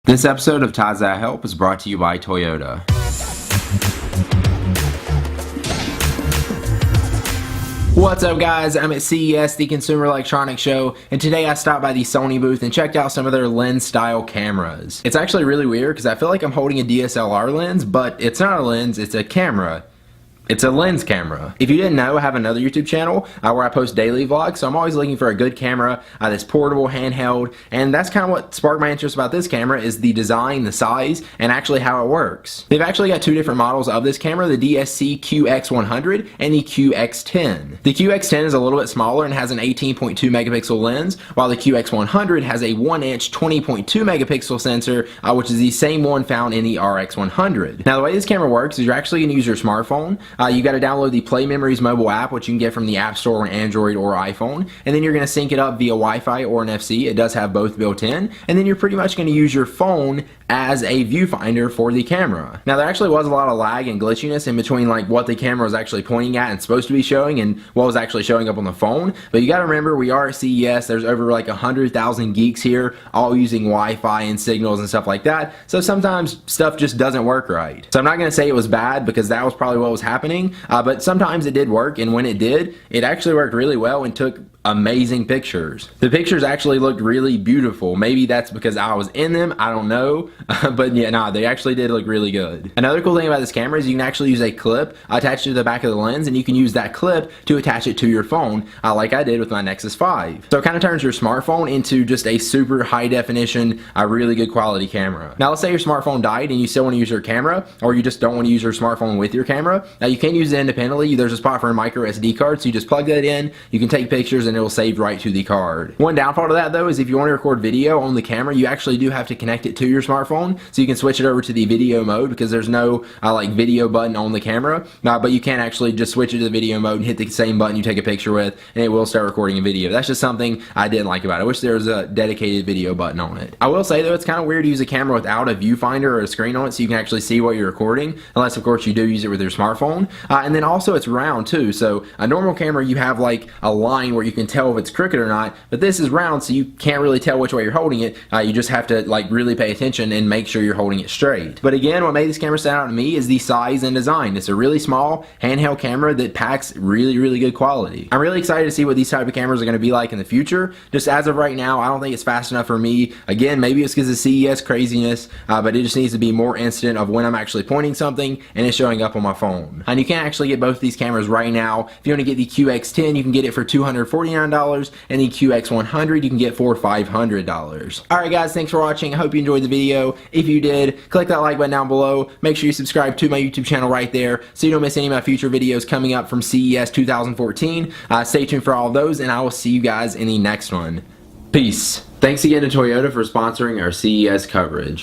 This episode of IHelp is brought to you by Toyota. What's up guys, I'm at CES, the Consumer Electronics Show, and today I stopped by the Sony booth and checked out some of their lens style cameras. It's actually really weird because I feel like I'm holding a DSLR lens, but it's not a lens, it's a camera. It's a lens camera. If you didn't know, I have another YouTube channel where I post daily vlogs, so I'm always looking for a good camera that's portable, handheld, and that's kind of what sparked my interest about this camera is the design, the size, and actually how it works. They've actually got two different models of this camera, the DSC QX100 and the QX10. The QX10 is a little bit smaller and has an 18.2 megapixel lens, while the QX100 has a 1-inch 20.2 megapixel sensor, which is the same one found in the RX100. Now the way this camera works is you're actually going to use your smartphone. You got to download the Play Memories mobile app, which you can get from the App Store on Android or iPhone, and then you're going to sync it up via Wi-Fi or NFC. It does have both built in, and then you're pretty much going to use your phone as a viewfinder for the camera. Now there actually was a lot of lag and glitchiness in between like what the camera was actually pointing at and supposed to be showing and what was actually showing up on the phone, but you got to remember we are at CES. There's over like 100,000 geeks here all using Wi-Fi and signals and stuff like that, so sometimes stuff just doesn't work right. So I'm not going to say it was bad because that was probably what was happening, but sometimes it did work, and when it did, it actually worked really well and took amazing pictures. The pictures actually looked really beautiful. Maybe that's because I was in them, I don't know, but yeah, nah, they actually did look really good. Another cool thing about this camera is you can actually use a clip attached to the back of the lens, and you can use that clip to attach it to your phone, like I did with my Nexus 5. So it kind of turns your smartphone into just a super high definition, really good quality camera. Now let's say your smartphone died and you still want to use your camera, or you just don't want to use your smartphone with your camera. Now you can use it independently. There's a spot for a micro SD card, so you just plug that in, you can take pictures, and it will save right to the card. One downfall to that though is if you want to record video on the camera, you actually do have to connect it to your smartphone, so you can switch it over to the video mode because there's no like video button on the camera, but you can actually just switch it to the video mode and hit the same button you take a picture with, and it will start recording a video. That's just something I didn't like about it. I wish there was a dedicated video button on it. I will say though, it's kind of weird to use a camera without a viewfinder or a screen on it so you can actually see what you're recording, unless of course you do use it with your smartphone. And then also it's round too, so a normal camera you have like a line where you can tell if it's crooked or not, but this is round, so you can't really tell which way you're holding it. You just have to like really pay attention and make sure you're holding it straight. But again, what made this camera stand out to me is the size and design. It's a really small handheld camera that packs really good quality. I'm really excited to see what these type of cameras are going to be like in the future. Just as of right now, I don't think it's fast enough for me. Again, maybe it's because of CES craziness, but it just needs to be more instant of when I'm actually pointing something and it's showing up on my phone. And you can actually get both these cameras right now. If you want to get the QX10, you can get it for $249, and the QX100 you can get for $500. Alright guys, thanks for watching. I hope you enjoyed the video. If you did, click that like button down below. Make sure you subscribe to my YouTube channel right there so you don't miss any of my future videos coming up from CES 2014. Stay tuned for all of those, and I will see you guys in the next one. Peace. Thanks again to Toyota for sponsoring our CES coverage.